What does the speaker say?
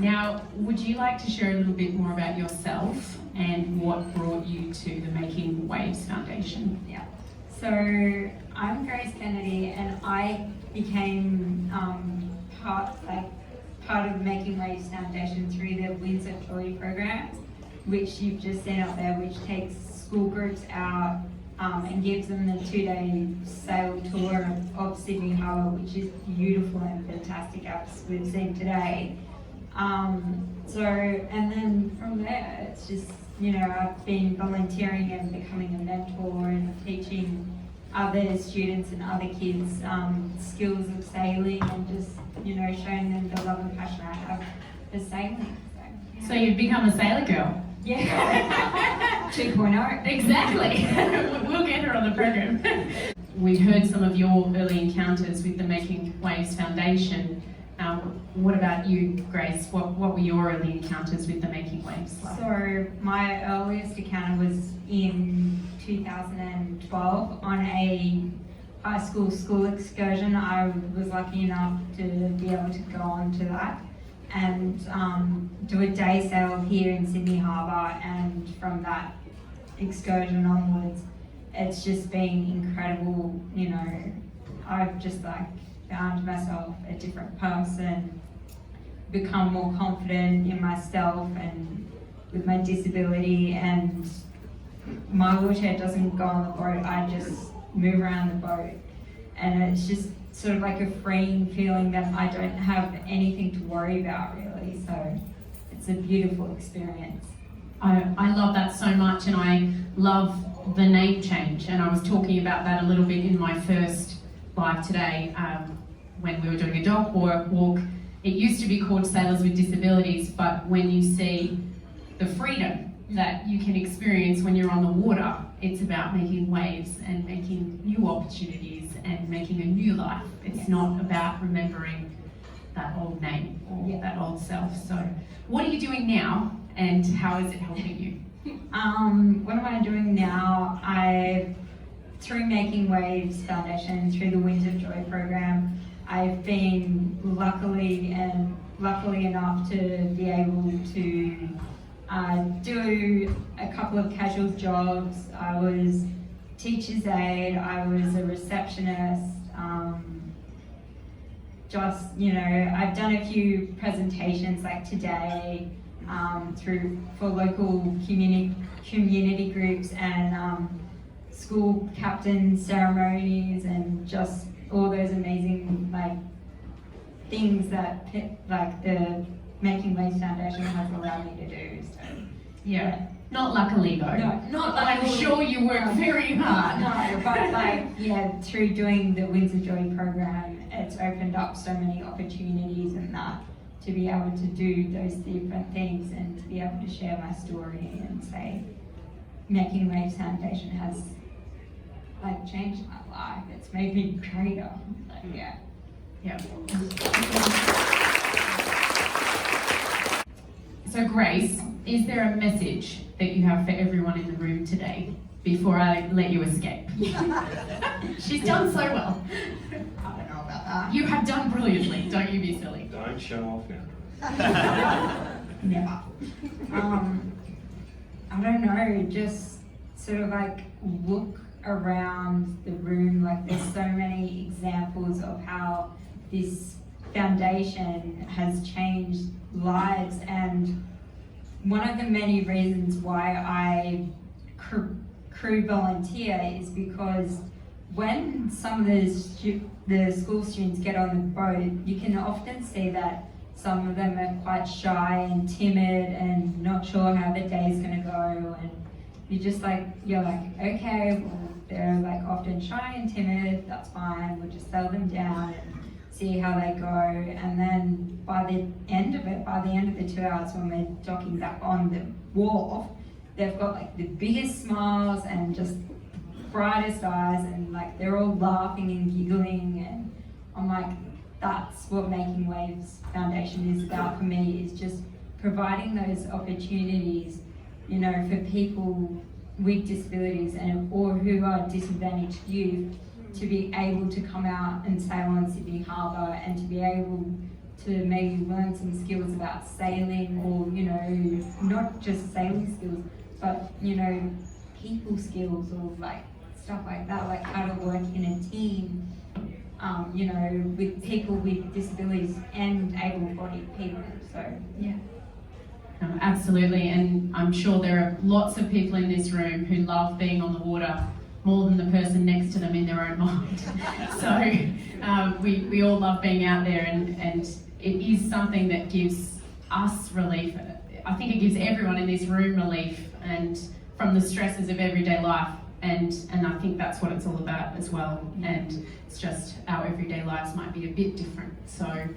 Now, would you like to share a little bit more about yourself and what brought you to the Making Waves Foundation? Yeah. So I'm Grace Kennedy, and I became part of Making Waves Foundation through the Winds of Joy program, which you've just seen up there, which takes school groups out and gives them the 2-day sail tour of Sydney Harbour, which is beautiful and fantastic as we've seen today. And then from there, it's just, I've been volunteering and becoming a mentor and teaching other students and other kids skills of sailing and just, showing them the love and passion I have for sailing. So you've become a sailor girl? Yeah. 2.0. Exactly. We'll get her on the program. We heard some of your early encounters with the Making Waves Foundation. What about you, Grace? What were your early encounters with the Making Waves like? So my earliest encounter was in 2012 on a high school excursion. I was lucky enough to be able to go on to that and do a day sail here in Sydney Harbour, and from that excursion onwards, it's just been incredible. I've just found myself a different person, become more confident in myself and with my disability, and my wheelchair doesn't go on the boat, I just move around the boat, and it's just sort of like a freeing feeling that I don't have anything to worry about really, so it's a beautiful experience. I love that so much, and I love the name change, and I was talking about that a little bit in my first live today when we were doing a dog walk. It used to be called Sailors with Disabilities, but when you see the freedom that you can experience when you're on the water, it's about making waves and making new opportunities and making a new life. It's not about remembering that old name or that old self. So what are you doing now, and how is it helping you? What am I doing now? Through Making Waves Foundation, through the Winds of Joy program, I've been luckily enough to be able to do a couple of casual jobs. I was teacher's aide, I was a receptionist, I've done a few presentations like today for local community groups and school captain ceremonies, and just all those amazing things that the Making Waves Foundation has allowed me to do. So, yeah. Not luckily though. No, not I'm sure you work very hard. No, but through doing the Winds of Joy program, it's opened up so many opportunities and that to be able to do those different things and to be able to share my story and say Making Waves Foundation has changed my life. It's made me greater. Yeah. So Grace, is there a message that you have for everyone in the room today before I let you escape? She's done so well. I don't know about that. You have done brilliantly. Don't you be silly. Don't show off now. Never. I don't know, just sort of look around the room. There's so many examples of how this foundation has changed lives, and one of the many reasons why I crew volunteer is because when some of the school students get on the boat, you can often see that some of them are quite shy and timid and not sure how the day's going to go, and you're like, okay, well, they're often shy and timid, that's fine, we'll just settle them down and see how they go. And then by the end of the 2 hours when we're docking back on the wharf, they've got the biggest smiles and just brightest eyes, and they're all laughing and giggling, and I'm like, that's what Making Waves Foundation is about for me, is just providing those opportunities, for people with disabilities or who are disadvantaged youth to be able to come out and sail on Sydney Harbour and to be able to maybe learn some skills about sailing, or, you know, not just sailing skills, but, you know, people skills, or like stuff like that, like how to work in a team, you know, with people with disabilities and able-bodied people. So yeah. Absolutely, and I'm sure there are lots of people in this room who love being on the water more than the person next to them in their own mind. So we all love being out there, and it is something that gives us relief. I think it gives everyone in this room relief and from the stresses of everyday life, and I think that's what it's all about as well. And it's just our everyday lives might be a bit different. So